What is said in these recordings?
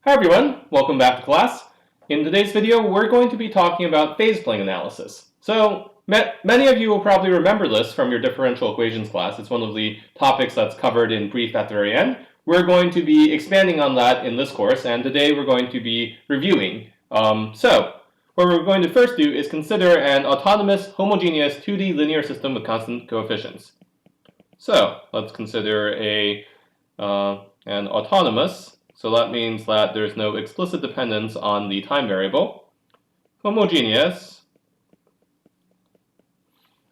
Hi everyone, welcome back to class. In today's video, we're going to be talking about phase plane analysis. So, many of you will probably remember this from your differential equations class. It's one of the topics that's covered in brief at the very end. We're going to be expanding on that in this course, and today we're going to be reviewing. What we're going to first do is consider an autonomous, homogeneous 2D linear system with constant coefficients. So, let's consider an autonomous. So that means that there's no explicit dependence on the time variable. Homogeneous.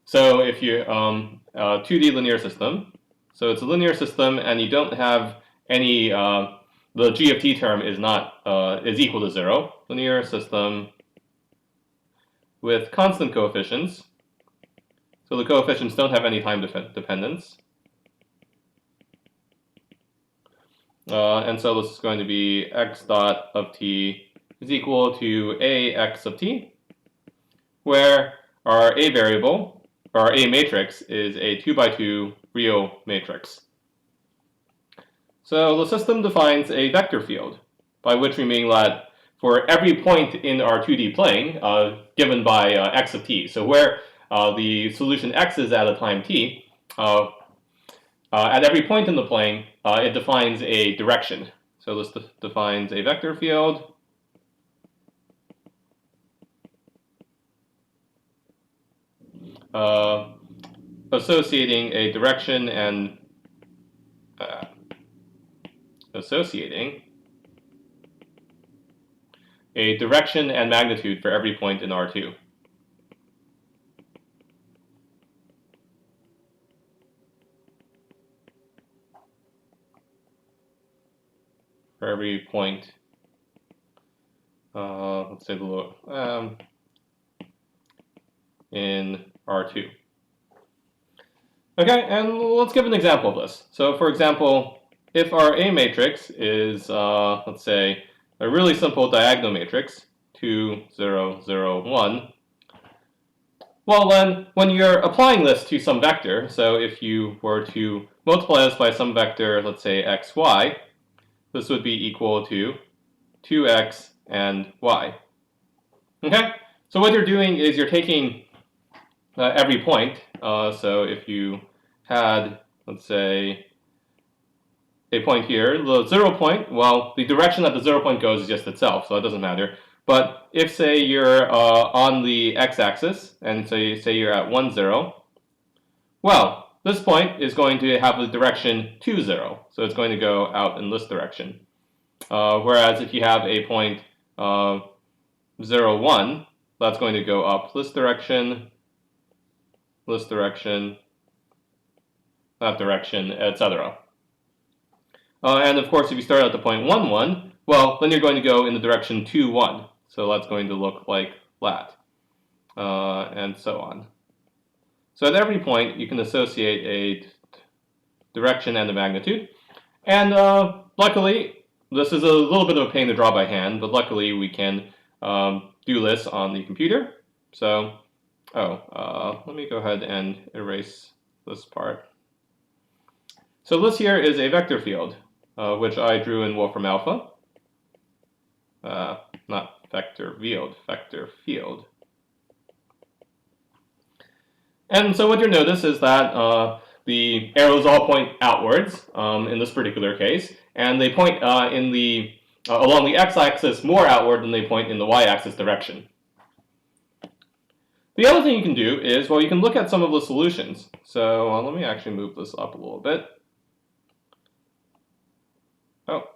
So if you 2D linear system, so it's a linear system, and you don't have any the g of t term is not is equal to 0. Linear system with constant coefficients. So the coefficients don't have any time dependence. And so this is going to be x dot of t is equal to ax of t, where our a variable, or our a matrix, is a 2 by 2 real matrix. So the system defines a vector field, by which we mean that for every point in our 2D plane given by x of t, so where the solution x is at a time t, at every point in the plane, it defines a direction. So this defines a vector field associating a direction and magnitude for every point in R2. For every point, let's say in R2. Okay, and let's give an example of this. So for example, if our A matrix is, let's say, a really simple diagonal matrix, 2, 0, 0, 1, well then, when you're applying this to some vector, so if you were to multiply this by some vector, let's say x, y, this would be equal to 2x and y. Okay? So what you're doing is you're taking every point. So if you had, let's say, a point here, the 0 point, well, the direction that the 0 point goes is just itself, so it doesn't matter. But if, say, you're on the x-axis, and so you say you're at 1, 0, well, this point is going to have the direction 2, 0. So it's going to go out in this direction. Whereas if you have a point 0, 1, that's going to go up this direction, that direction, etc. And of course, if you start at the point 1, 1, well, then you're going to go in the direction 2, 1. So that's going to look like that, and so on. So at every point, you can associate a direction and a magnitude. And luckily, this is a little bit of a pain to draw by hand, but luckily we can do this on the computer. So, let me go ahead and erase this part. So this here is a vector field, which I drew in Wolfram Alpha. Not vector field, vector field. And so what you'll notice is that the arrows all point outwards in this particular case, and they point along the x-axis more outward than they point in the y-axis direction. The other thing you can do is, well, you can look at some of the solutions. So let me actually move this up a little bit. Oh,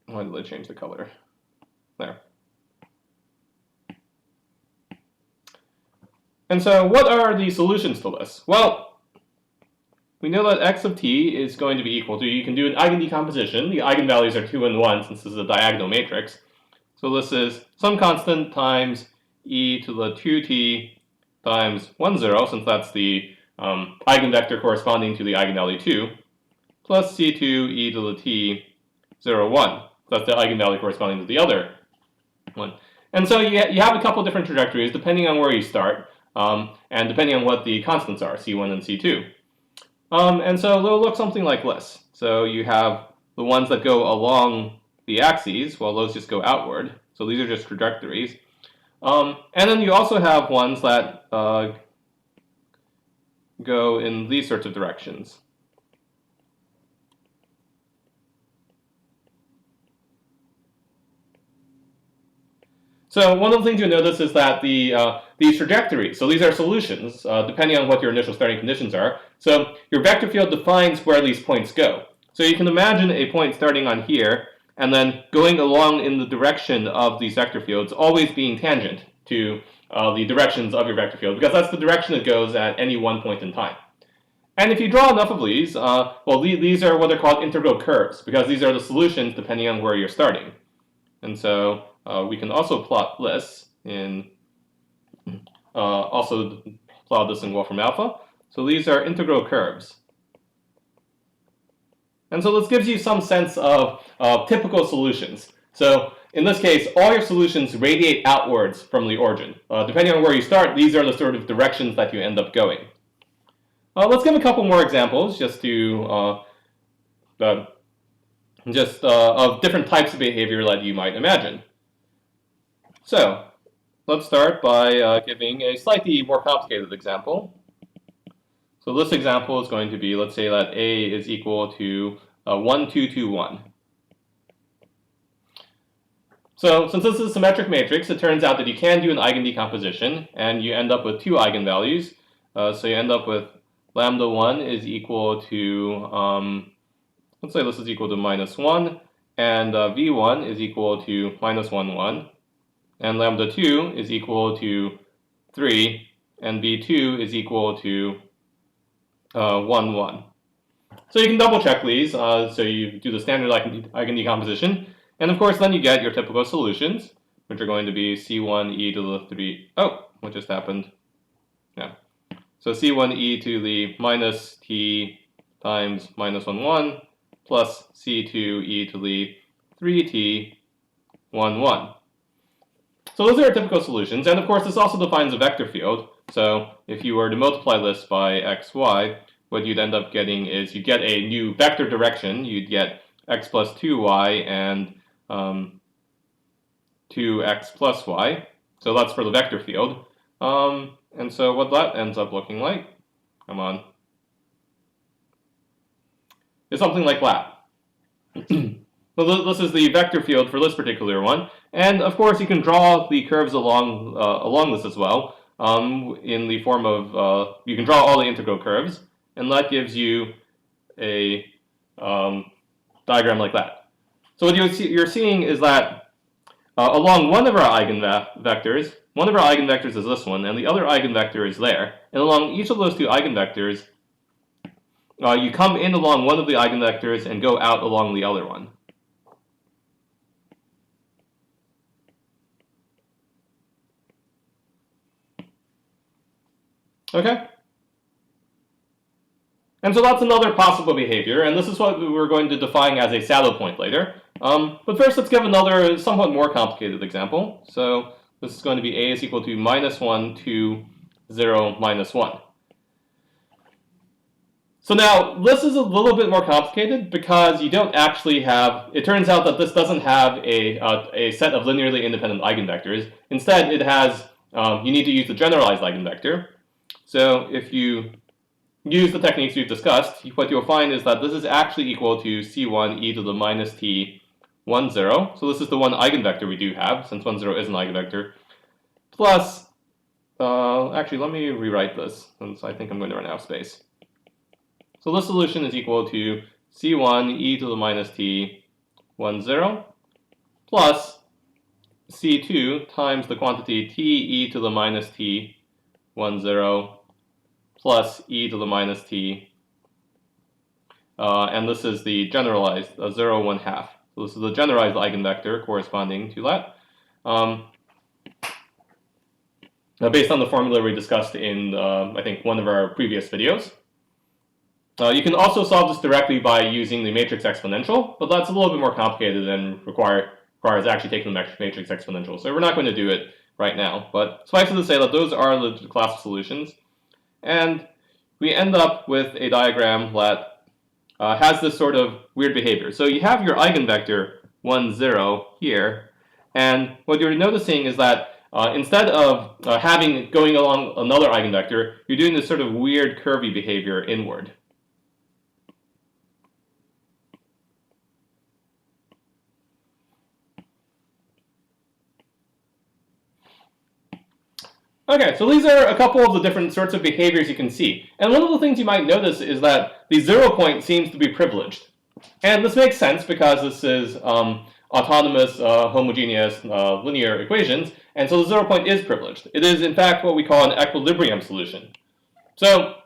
why did I change the color? There. And so what are the solutions to this? Well, we know that x of t is going to be equal to, you can do an Eigen Decomposition. The eigenvalues are 2 and 1 since this is a diagonal matrix. So this is some constant times e to the 2t times 1, 0, since that's the eigenvector corresponding to the eigenvalue 2, plus c2 e to the t 0, 1. That's the eigenvalue corresponding to the other one. And so you have a couple different trajectories depending on where you start, and depending on what the constants are, c1 and c2. And so they'll look something like this. So you have the ones that go along the axes, well, those just go outward. So these are just trajectories. And then you also have ones that go in these sorts of directions. So one of the things you notice is that these trajectories, so these are solutions, depending on what your initial starting conditions are. So your vector field defines where these points go. So you can imagine a point starting on here, and then going along in the direction of these vector fields, always being tangent to the directions of your vector field, because that's the direction it goes at any one point in time. And if you draw enough of these, well, these are what are called integral curves, because these are the solutions depending on where you're starting. And so we can also plot this in, also plot this in Wolfram alpha. So these are integral curves. And so this gives you some sense of typical solutions. So in this case, all your solutions radiate outwards from the origin. Depending on where you start, these are the sort of directions that you end up going. Let's give a couple more examples just to of different types of behavior that you might imagine. So let's start by giving a slightly more complicated example. So this example is going to be, let's say that A is equal to 1, 2, 2, 1. So since this is a symmetric matrix, it turns out that you can do an eigen decomposition, and you end up with two eigenvalues. So you end up with lambda 1 is equal to, let's say this is equal to -1, and v1 is equal to -1, 1, and lambda 2 is equal to 3, and v2 is equal to 1, 1. So you can double check these. So you do the standard eigen decomposition, and of course then you get your typical solutions, which are going to be c1 e to the 3. Oh, what just happened? Yeah. So c1 e to the minus t times -1, 1 plus c2 e to the 3t 1, 1. So those are our typical solutions, and of course this also defines a vector field. So if you were to multiply this by x, y, what you'd end up getting is you get a new vector direction. You'd get x plus 2y and 2x plus y. So that's for the vector field. And so what that ends up looking like, come on, is something like that. So this is the vector field for this particular one. And of course you can draw the curves along this as well, in the form of, you can draw all the integral curves, and that gives you a diagram like that. So what you're seeing is that along one of our eigenvectors, one of our eigenvectors is this one, and the other eigenvector is there. And along each of those two eigenvectors, you come in along one of the eigenvectors and go out along the other one. Okay? And so that's another possible behavior, and this is what we're going to define as a saddle point later. But first, let's give another somewhat more complicated example. So this is going to be A is equal to -1, 2, 0, -1. So now, this is a little bit more complicated because you don't actually have, it turns out that this doesn't have a set of linearly independent eigenvectors. Instead, it has, you need to use the generalized eigenvector. So if you use the techniques we've discussed, what you'll find is that this is actually equal to c1 e to the minus t 1, 0. So this is the one eigenvector we do have, since 1, 0 is an eigenvector, plus, actually let me rewrite this, since I think I'm going to run out of space. So this solution is equal to c1 e to the minus t 1, 0, plus c2 times the quantity t e to the minus t 1, 0, plus e to the minus t, and this is the generalized 0, 1 half. So this is the generalized eigenvector corresponding to that, based on the formula we discussed in, I think, one of our previous videos. You can also solve this directly by using the matrix exponential, but that's a little bit more complicated and requires actually taking the matrix exponential. So we're not going to do it right now, but suffice it to say that those are the class of solutions. And we end up with a diagram that has this sort of weird behavior. So you have your eigenvector 1, 0 here. And what you're noticing is that instead of going along another eigenvector, you're doing this sort of weird curvy behavior inward. Okay, so these are a couple of the different sorts of behaviors you can see. And one of the things you might notice is that the 0 point seems to be privileged. And this makes sense because this is autonomous, homogeneous, linear equations, and so the 0 point is privileged. It is, in fact, what we call an equilibrium solution. So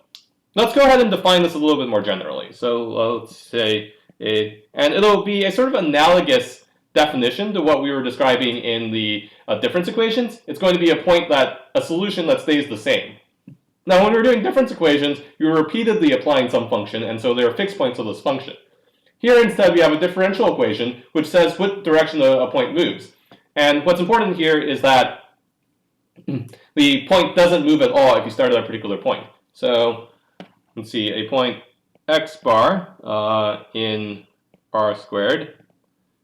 let's go ahead and define this a little bit more generally. So let's say, and it'll be a sort of analogous definition to what we were describing in the difference equations. It's going to be a solution that stays the same. Now, when we're doing difference equations, you're repeatedly applying some function, and so there are fixed points of this function. Here, instead, we have a differential equation, which says what direction a point moves. And what's important here is that the point doesn't move at all if you start at a particular point. So let's see, a point x bar in R squared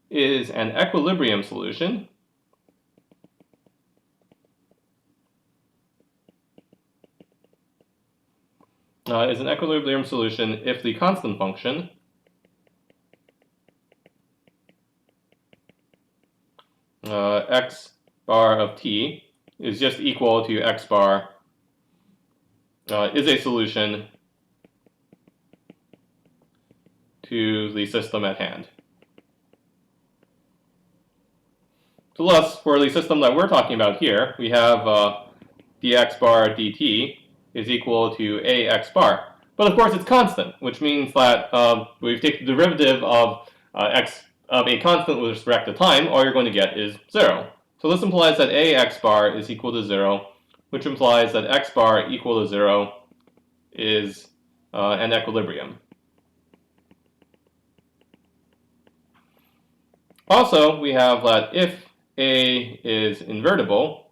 is an equilibrium solution. Is an equilibrium solution if the constant function x bar of t is just equal to x bar is a solution to the system at hand. So thus, for the system that we're talking about here, we have dx bar dt is equal to ax bar. But of course, it's constant, which means that we've taken the derivative of x of a constant with respect to time. All you're going to get is 0. So this implies that ax bar is equal to 0, which implies that x bar equal to 0 is an equilibrium. Also, we have that if A is invertible,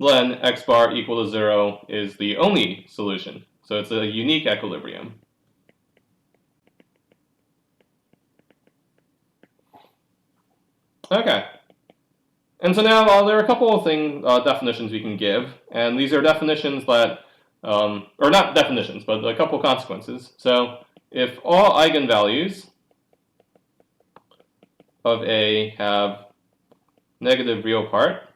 then x bar equal to 0 is the only solution. So it's a unique equilibrium. Okay. And so now there are a couple of definitions we can give, and these are definitions that, or not definitions, but a couple consequences. So if all eigenvalues of A have negative real part,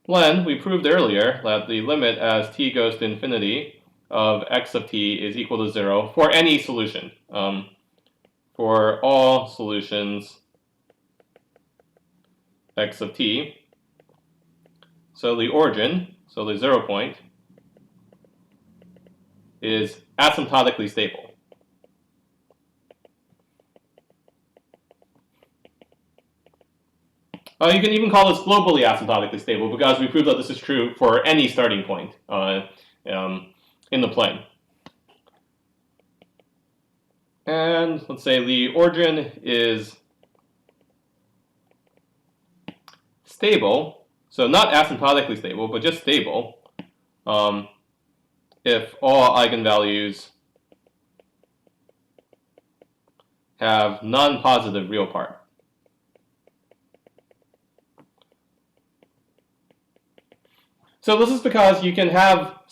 then we proved earlier that the limit as t goes to infinity of x of t is equal to 0 for any solution. For all solutions x of t, so the origin, so the 0 point, is asymptotically stable. You can even call this globally asymptotically stable because we proved that this is true for any starting point in the plane. And let's say the origin is stable, so not asymptotically stable, but just stable, if all eigenvalues have non-positive real part. So this is because you can have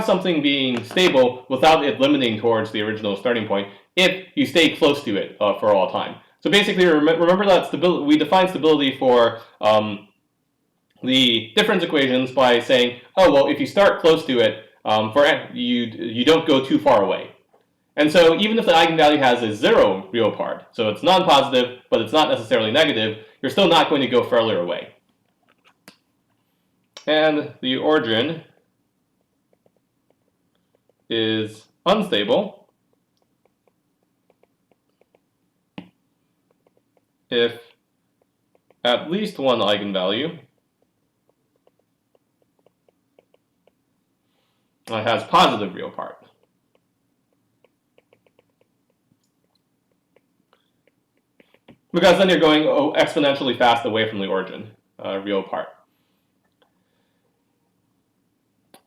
something being stable without it limiting towards the original starting point if you stay close to it for all time. So basically, remember that we define stability for the difference equations by saying, oh well, if you start close to it, you don't go too far away. And so even if the eigenvalue has a 0 real part, so it's non-positive, but it's not necessarily negative, you're still not going to go further away. And the origin is unstable if at least one eigenvalue has positive real part. Because then you're going exponentially fast away from the origin real part.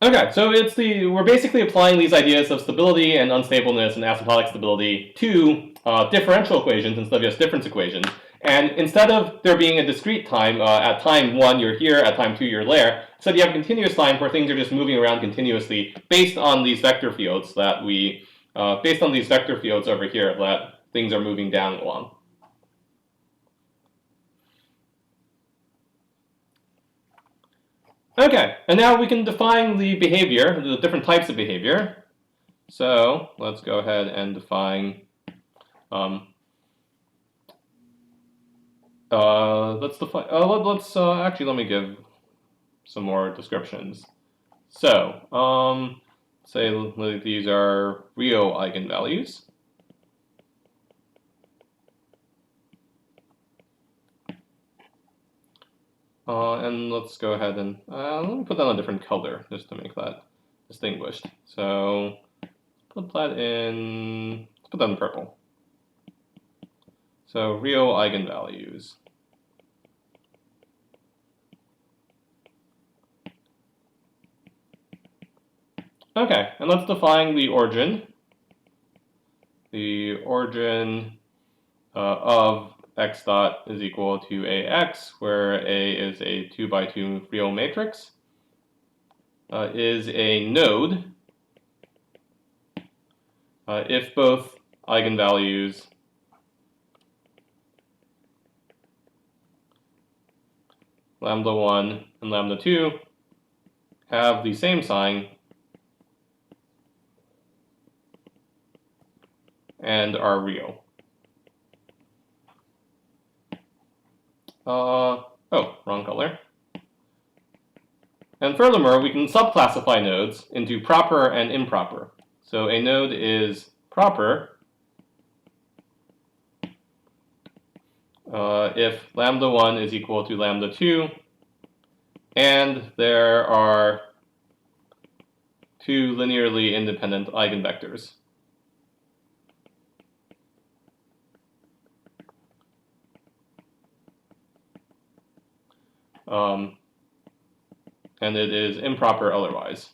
Okay, so we're basically applying these ideas of stability and unstableness and asymptotic stability to differential equations instead of just difference equations. And instead of there being a discrete time, at time 1 you're here, at time 2 you're there, instead you have a continuous time where things are just moving around continuously based on these vector fields that based on these vector fields over here that things are moving down along. Okay, and now we can define the behavior, the different types of behavior. So let's go ahead and define. Actually, let me give some more descriptions. So say these are real eigenvalues. And let's go ahead and let me put that on a different color just to make that distinguished. So put that in purple. So real eigenvalues. Okay, and let's define the origin. The origin of x dot is equal to ax, where A is a 2 by 2 real matrix, is a node if both eigenvalues lambda 1 and lambda 2 have the same sign and are real. Oh, wrong color. And furthermore, we can subclassify nodes into proper and improper. So a node is proper if lambda 1 is equal to lambda 2, and there are two linearly independent eigenvectors. And it is improper otherwise.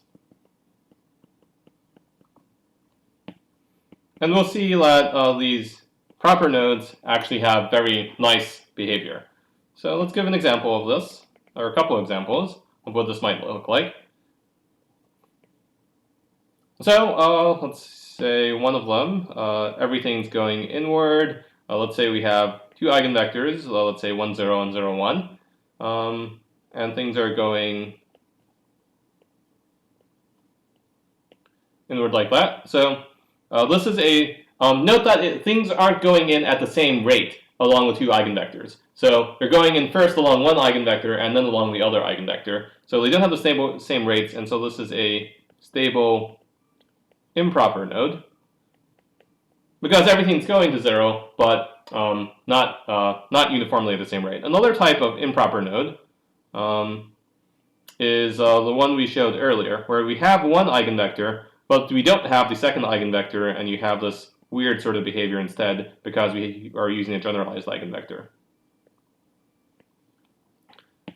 And we'll see that these proper nodes actually have very nice behavior. So let's give an example of this, or a couple of examples of what this might look like. So let's say one of them, everything's going inward. Let's say we have two eigenvectors, let's say 1, 0, and 0, 1. And things are going inward like that. So this is a note that things aren't going in at the same rate along the two eigenvectors. So they're going in first along one eigenvector and then along the other eigenvector. So they don't have the same rates, and so this is a stable improper node because everything's going to 0, but not uniformly at the same rate. Another type of improper node is the one we showed earlier, where we have one eigenvector, but we don't have the second eigenvector, and you have this weird sort of behavior instead because we are using a generalized eigenvector.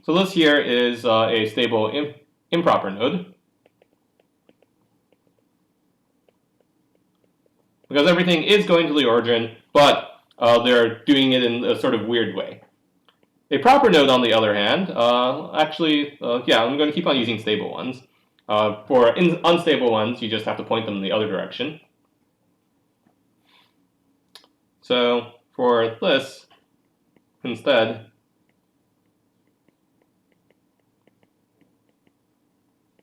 So this here is a stable improper node because everything is going to the origin, but they're doing it in a sort of weird way. A proper node, on the other hand, yeah, I'm going to keep on using stable ones. For unstable ones, you just have to point them in the other direction. So for this, instead,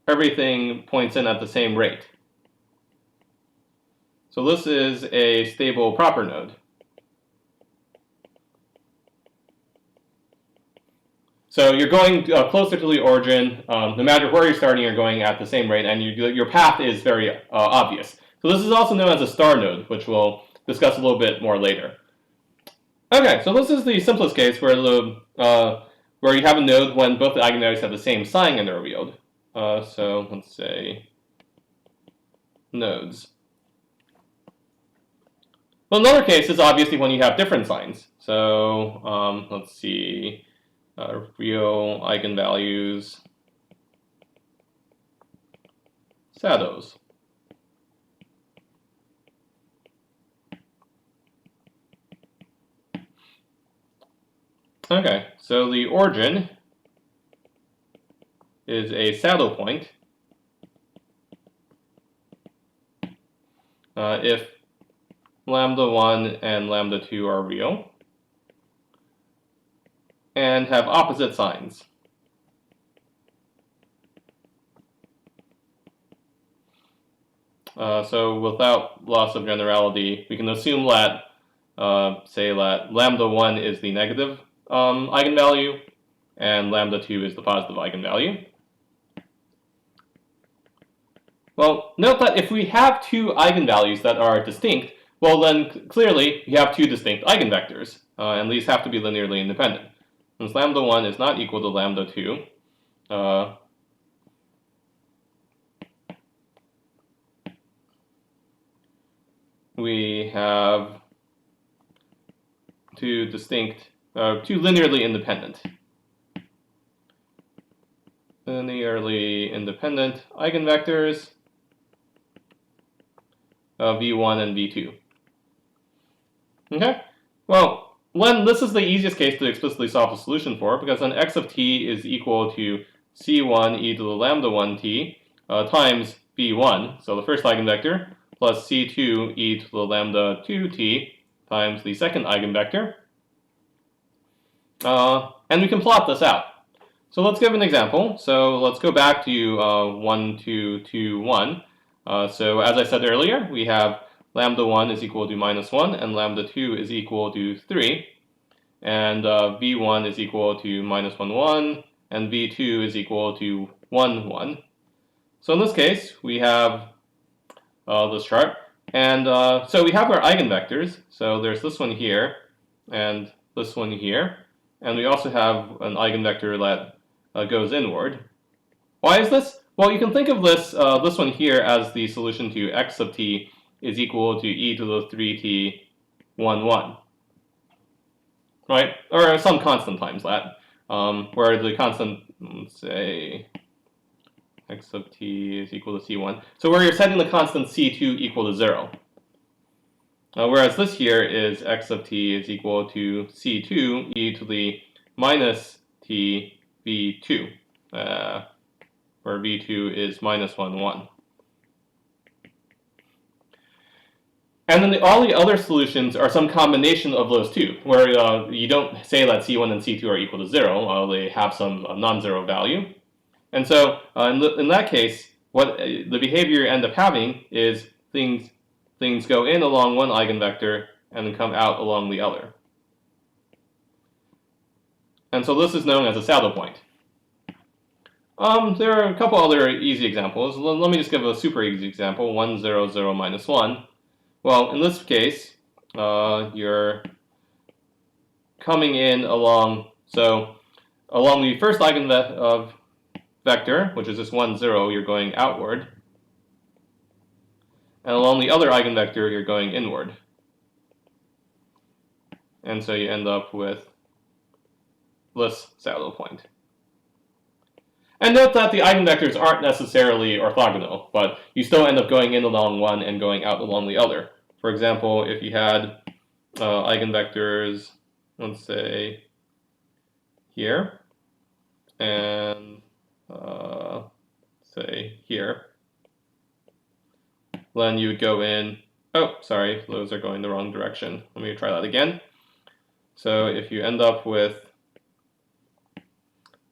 everything points in at the same rate. So this is a stable proper node. So you're going closer to the origin. No matter where you're starting, you're going at the same rate, and your path is very obvious. So this is also known as a star node, which we'll discuss a little bit more later. Okay, so this is the simplest case where where you have a node when both the eigenvalues have the same sign and are revealed. So let's say nodes. Well, another case is obviously when you have different signs. So let's see. Real eigenvalues saddles. Okay, so the origin is a saddle point if lambda 1 and lambda 2 are real and have opposite signs. So without loss of generality, we can assume that, say that lambda 1 is the negative eigenvalue and lambda 2 is the positive eigenvalue. Well, note that if we have two eigenvalues that are distinct, well then clearly we have two distinct eigenvectors, and these have to be linearly independent. Since lambda 1 is not equal to lambda 2, we have two linearly independent eigenvectors v1 and v2. Okay, well, when this is the easiest case to explicitly solve the solution for, because then x of t is equal to c1 e to the lambda 1 t times v1, so the first eigenvector, plus c2 e to the lambda 2 t times the second eigenvector. And we can plot this out. So let's give an example. So let's go back to 1, 2, 2, 1. So as I said earlier, we have lambda 1 is equal to minus 1, and lambda 2 is equal to 3. And v1 is equal to minus 1, 1, and v2 is equal to 1, 1. So in this case, we have this chart. And so we have our eigenvectors. So there's this one here, and this one here. And we also have an eigenvector that goes inward. Why is this? Well, you can think of this one here as the solution to x of t is equal to e to the 3t 1, 1. Right? Or some constant times that, where the constant, let's say, x of t is equal to c1. So where you're setting the constant c2 equal to 0. Whereas this here is x of t is equal to c2 e to the minus t v2, where v2 is minus 1, 1. And then all the other solutions are some combination of those two, where you don't say that c1 and c2 are equal to 0, they have some non-zero value. And so in that case, what the behavior you end up having is things go in along one eigenvector and then come out along the other. And so this is known as a saddle point. There are a couple other easy examples. Let me just give a super easy example, 1, 0, 0, minus 1. Well, in this case, you're coming in along, so along the first eigenvector, which is this 1, 0, you're going outward. And along the other eigenvector, you're going inward. And so you end up with this saddle point. And note that the eigenvectors aren't necessarily orthogonal, but you still end up going in along one and going out along the other. For example, if you had eigenvectors, let's say, here, and say here, then you would go in, oh, sorry, those are going the wrong direction. Let me try that again. So if you end up with,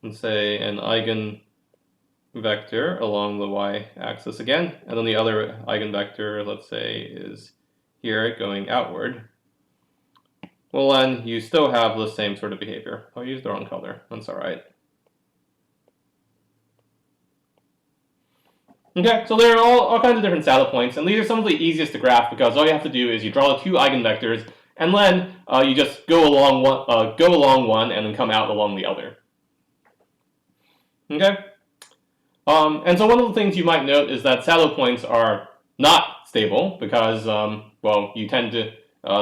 let's say, an eigenvector along the y-axis again, and then the other eigenvector, let's say, is here going outward, well then you still have the same sort of behavior. I'll use the wrong color, that's alright. Okay, so there are all kinds of different saddle points, and these are some of the easiest to graph because all you have to do is you draw the two eigenvectors, and then you just go along one and then come out along the other. Okay? And so one of the things you might note is that saddle points are not stable because, well, you tend to,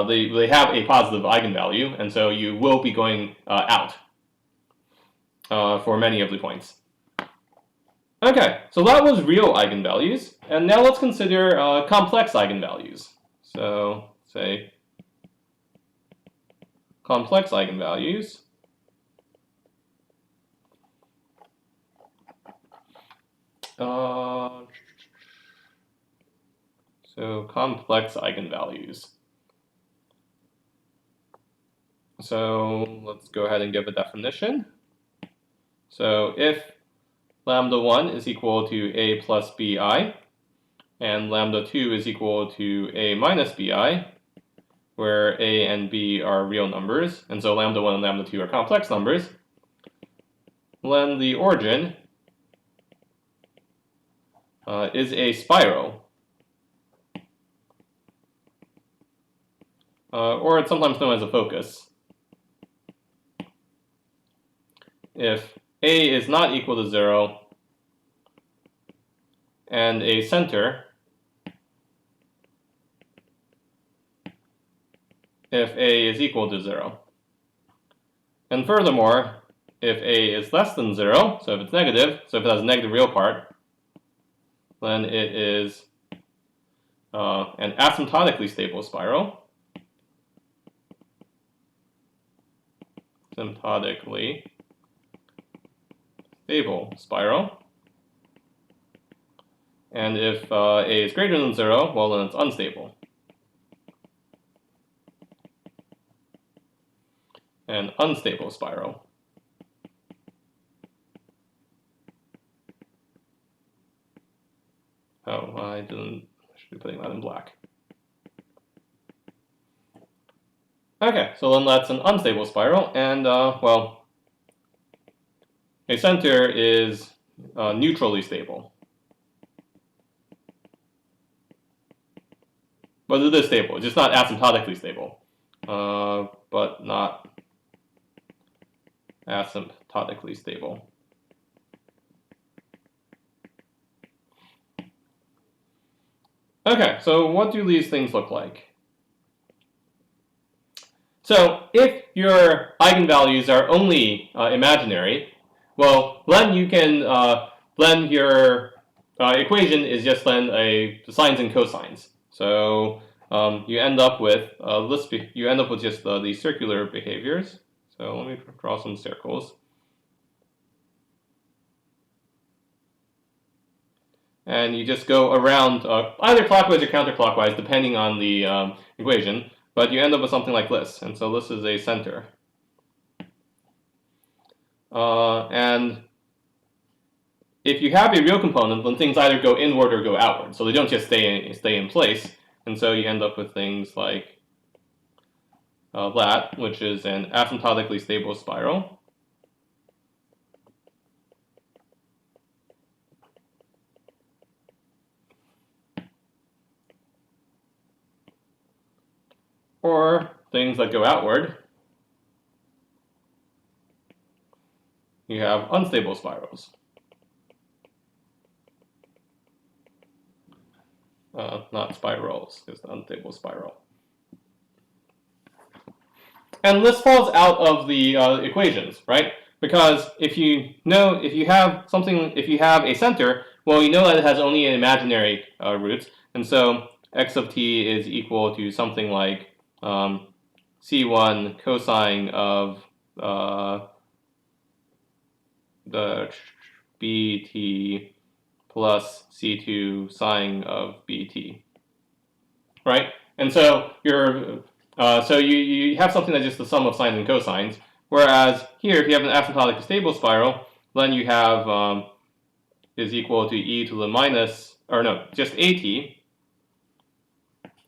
they have a positive eigenvalue, and so you will be going out for many of the points. Okay, so that was real eigenvalues, and now let's consider complex eigenvalues. So say complex eigenvalues. So complex eigenvalues. So let's go ahead and give a definition. So if lambda 1 is equal to a plus bi, and lambda 2 is equal to a minus bi, where a and b are real numbers, and so lambda 1 and lambda 2 are complex numbers, then the origin is a spiral. Or it's sometimes known as a focus. If a is not equal to 0, and a center, if a is equal to 0. And furthermore, if a is less than 0, so if it's negative, so if it has a negative real part, then it is an asymptotically stable spiral. Asymptotically stable spiral. And if a is greater than 0, well, then it's unstable. An unstable spiral. Oh, I should be putting that in black. Okay, so then that's an unstable spiral, and well, a center is neutrally stable. But it is stable. It's just not asymptotically stable, but not asymptotically stable. Okay, so what do these things look like? So if your eigenvalues are only imaginary, well, then you can then your equation is just then the sines and cosines. So you end up with just these circular behaviors. So let me draw some circles. And you just go around either clockwise or counterclockwise, depending on the equation. But you end up with something like this. And so this is a center. And if you have a real component, then things either go inward or go outward. So they don't just stay in place. And so you end up with things like that, which is an asymptotically stable spiral. Or things that go outward. You have unstable spirals. Not spirals, just unstable spiral. And this falls out of the equations, right? Because if you have a center, well, you know that it has only an imaginary roots, and so x of t is equal to something like c1 cosine of the bt plus c2 sine of bt, right? And so you have something that's just the sum of sines and cosines. Whereas here, if you have an asymptotically stable spiral, then you have is equal to e to the minus, or no, just at.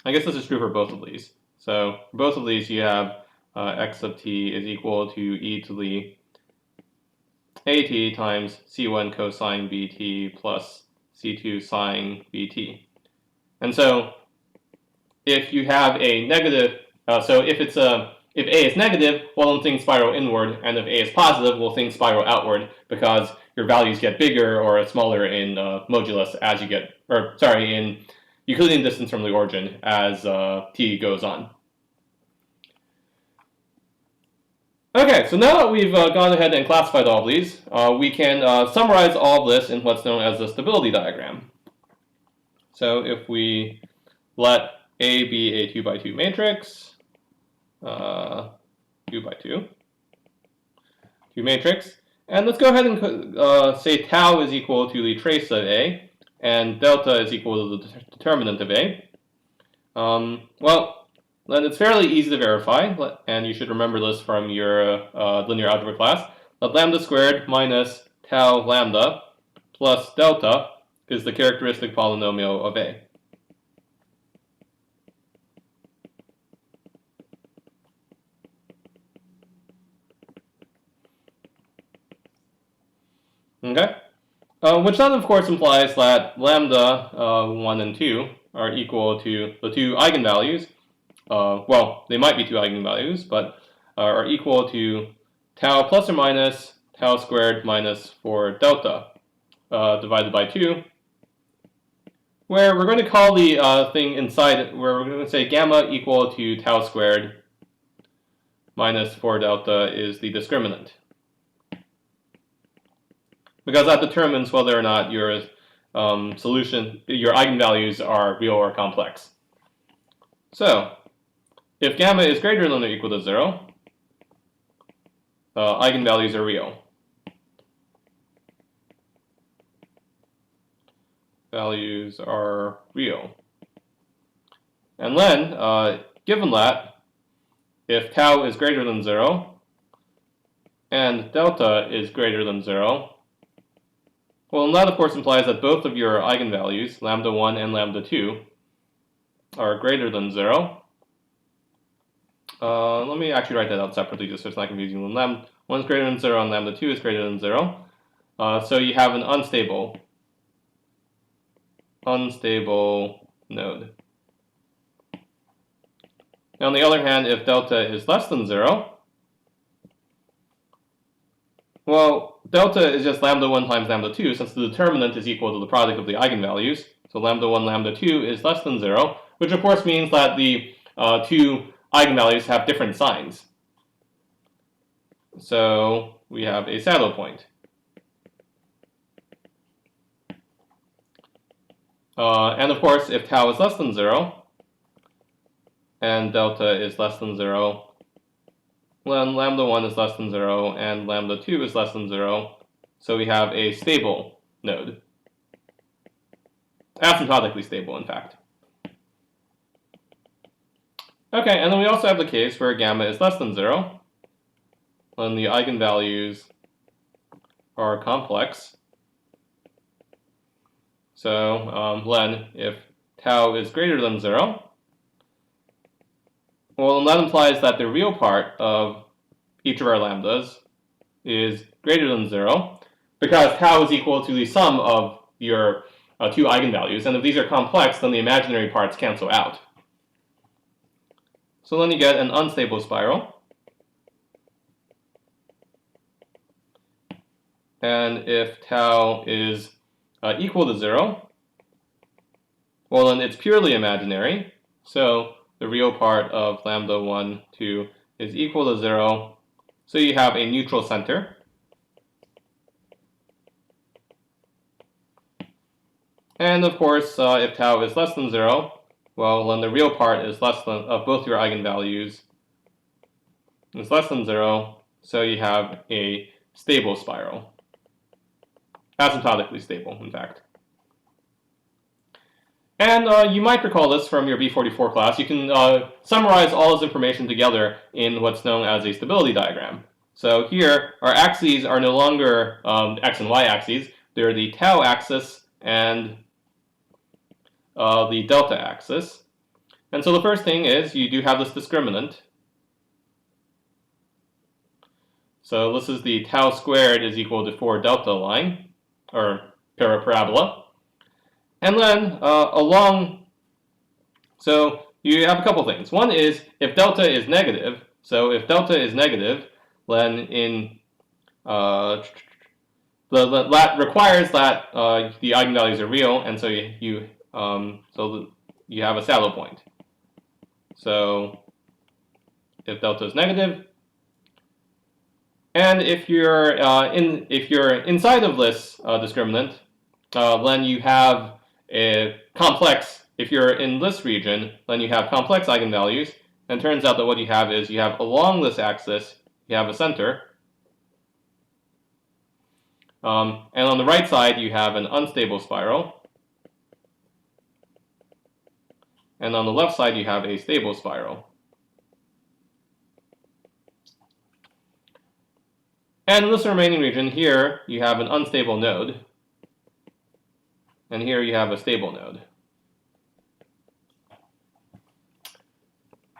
I guess this is true for both of these. So for both of these, you have x of t is equal to e to the at times c1 cosine bt plus c2 sine bt. And so if you have a negative, so if a is negative, well, then things spiral inward, and if a is positive, well, things spiral outward because your values get bigger or smaller in modulus as you get, in Euclidean distance from the origin as t goes on. Okay, so now that we've gone ahead and classified all of these, we can summarize all of this in what's known as the stability diagram. So if we let A be a 2 by 2 matrix, 2 by 2 matrix, and let's go ahead and say tau is equal to the trace of A, and delta is equal to the determinant of A. Well, then it's fairly easy to verify, and you should remember this from your linear algebra class, that lambda squared minus tau lambda plus delta is the characteristic polynomial of A. Okay? Which then, of course, implies that lambda 1 and 2 are equal to the two eigenvalues. Well, they might be two eigenvalues, but are equal to tau plus or minus tau squared minus 4 delta divided by 2, where we're going to call the thing inside, where we're going to say gamma equal to tau squared minus 4 delta is the discriminant, because that determines whether or not your solution, your eigenvalues are real or complex. So, if gamma is greater than or equal to 0, eigenvalues are real. Values are real. And then, given that, if tau is greater than 0 and delta is greater than 0, well, that of course implies that both of your eigenvalues, lambda 1 and lambda 2, are greater than 0. Let me actually write that out separately just so it's not confusing. When lambda 1 is greater than 0 and lambda 2 is greater than 0, so you have an unstable node. On the other hand, if delta is less than 0, well, delta is just lambda 1 times lambda 2, since the determinant is equal to the product of the eigenvalues. So lambda 1, lambda 2 is less than 0, which of course means that the two eigenvalues have different signs. So we have a saddle point. And of course, if tau is less than 0, and delta is less than 0, then lambda 1 is less than 0, and lambda 2 is less than 0, so we have a stable node. Asymptotically stable, in fact. Okay, and then we also have the case where gamma is less than 0, when the eigenvalues are complex. So, then if tau is greater than 0, well, that implies that the real part of each of our lambdas is greater than 0, because tau is equal to the sum of your two eigenvalues, and if these are complex, then the imaginary parts cancel out. So then you get an unstable spiral. And if tau is equal to 0, well, then it's purely imaginary. So the real part of lambda 1, 2 is equal to 0. So you have a neutral center. And of course, if tau is less than 0, well, then the real part is less than of both your eigenvalues is less than 0. So you have a stable spiral. Asymptotically stable, in fact. And you might recall this from your B44 class. You can summarize all this information together in what's known as a stability diagram. So here, our axes are no longer x and y axes. They're the tau axis and the delta axis. And so the first thing is you do have this discriminant. So this is the tau squared is equal to 4 delta line, or parabola. And then so you have a couple things. One is if delta is negative. So if delta is negative, then in that requires that the eigenvalues are real, and so you have a saddle point. So if delta is negative, And if you're inside of this discriminant, then you have a complex. If you're in this region, then you have complex eigenvalues. And it turns out that what you have is you have along this axis, you have a center. And on the right side, you have an unstable spiral. And on the left side, you have a stable spiral. And in this remaining region, here you have an unstable node. And here you have a stable node.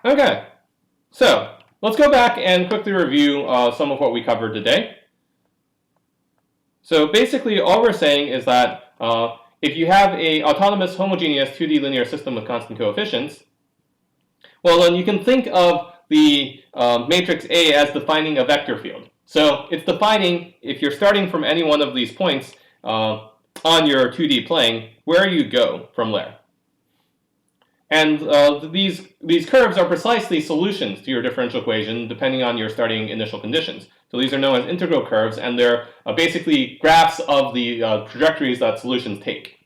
Okay, so let's go back and quickly review some of what we covered today. So basically, all we're saying is that if you have an autonomous homogeneous 2D linear system with constant coefficients, well, then you can think of the matrix A as defining a vector field. So it's defining, if you're starting from any one of these points on your 2D plane, where you go from there. And these curves are precisely solutions to your differential equation depending on your starting initial conditions. So these are known as integral curves, and they're basically graphs of the trajectories that solutions take.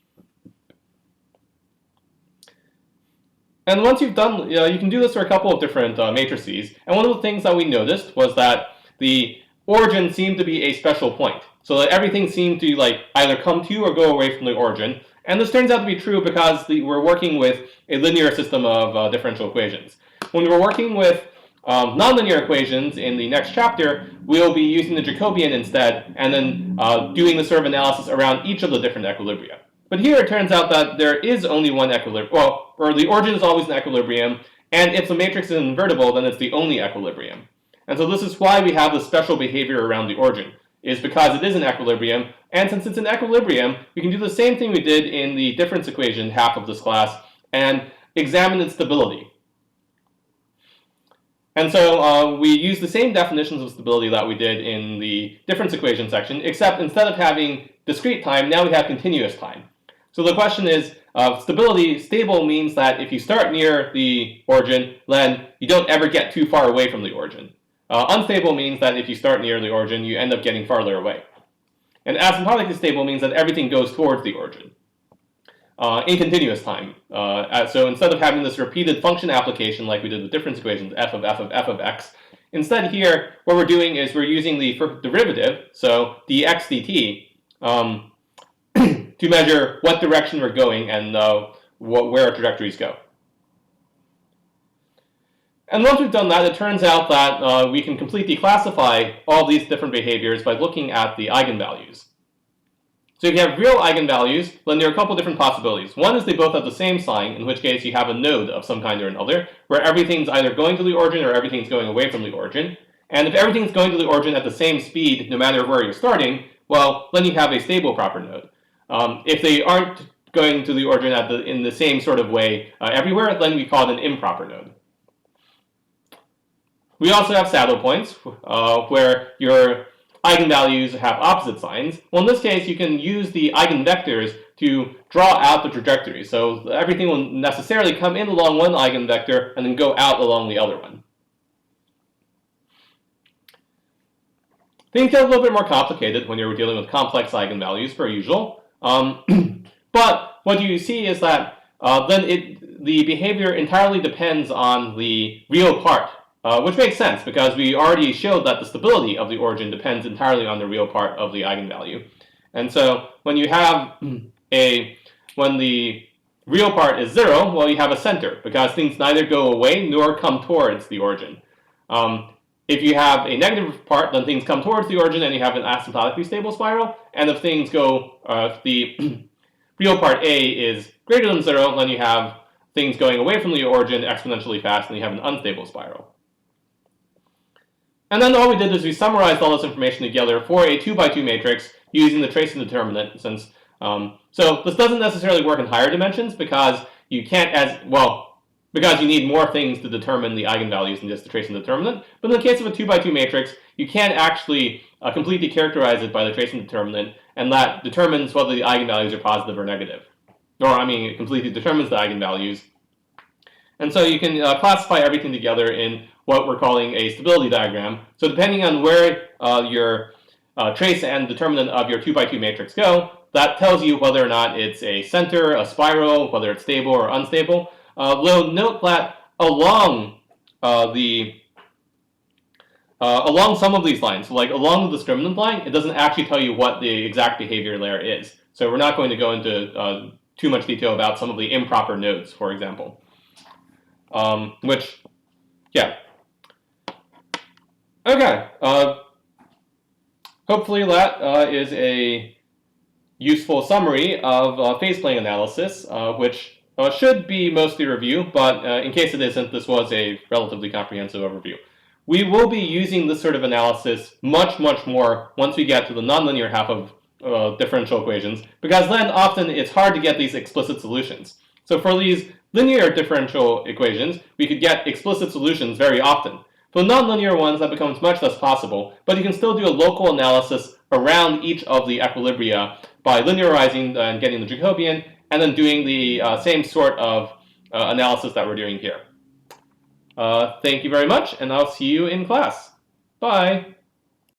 And once you've done, you can do this for a couple of different matrices. And one of the things that we noticed was that the origin seemed to be a special point. So that everything seemed to either come to or go away from the origin. And this turns out to be true because we're working with a linear system of differential equations. When we're working with nonlinear equations in the next chapter, we'll be using the Jacobian instead, and then doing the sort of analysis around each of the different equilibria. But here it turns out that there is only one equilibrium, well, or the origin is always an equilibrium, and if the matrix is invertible, then it's the only equilibrium. And so this is why we have this special behavior around the origin, is because it is an equilibrium, and since it's an equilibrium, we can do the same thing we did in the difference equation half of this class, and examine its stability. And so we use the same definitions of stability that we did in the difference equation section, except instead of having discrete time, now we have continuous time. So the question is, stability, stable means that if you start near the origin, then you don't ever get too far away from the origin. Unstable means that if you start near the origin, you end up getting farther away. And asymptotically stable means that everything goes towards the origin in continuous time. So instead of having this repeated function application like we did with difference equations, f of x, instead here, what we're doing is we're using the derivative, so dx dt, to measure what direction we're going and where our trajectories go. And once we've done that, it turns out that we can completely classify all these different behaviors by looking at the eigenvalues. So if you have real eigenvalues, then there are a couple different possibilities. One is they both have the same sign, in which case you have a node of some kind or another, where everything's either going to the origin or everything's going away from the origin. And if everything's going to the origin at the same speed, no matter where you're starting, well, then you have a stable proper node. If they aren't going to the origin in the same sort of way everywhere, then we call it an improper node. We also have saddle points, where your eigenvalues have opposite signs. Well, in this case, you can use the eigenvectors to draw out the trajectory. So everything will necessarily come in along one eigenvector and then go out along the other one. Things get a little bit more complicated when you're dealing with complex eigenvalues, per usual. But what you see is that then the behavior entirely depends on the real part. Which makes sense because we already showed that the stability of the origin depends entirely on the real part of the eigenvalue. And so when you have when the real part is 0, well, you have a center because things neither go away nor come towards the origin. If you have a negative part, then things come towards the origin and you have an asymptotically stable spiral. And if things go, if the real part A is greater than 0, then you have things going away from the origin exponentially fast and you have an unstable spiral. And then all we did is we summarized all this information together for a 2x2 matrix using the tracing determinant. Since so this doesn't necessarily work in higher dimensions because you can't because you need more things to determine the eigenvalues than just the tracing determinant. But in the case of a 2x2 matrix, you can't actually completely characterize it by the tracing determinant, and that determines whether the eigenvalues are positive or negative. Or I mean, it completely determines the eigenvalues. And so you can classify everything together in what we're calling a stability diagram. So depending on where your trace and determinant of your 2 by 2 matrix go, that tells you whether or not it's a center, a spiral, whether it's stable or unstable. We'll note that along along some of these lines, so like along the discriminant line, it doesn't actually tell you what the exact behavior layer is. So we're not going to go into too much detail about some of the improper nodes, for example. Yeah. Okay. Hopefully that is a useful summary of phase plane analysis, which should be mostly review, but in case it isn't, this was a relatively comprehensive overview. We will be using this sort of analysis much, much more once we get to the nonlinear half of differential equations, because then often it's hard to get these explicit solutions. So for these linear differential equations, we could get explicit solutions very often. For nonlinear ones, that becomes much less possible, but you can still do a local analysis around each of the equilibria by linearizing and getting the Jacobian, and then doing the same sort of analysis that we're doing here. Thank you very much, and I'll see you in class. Bye.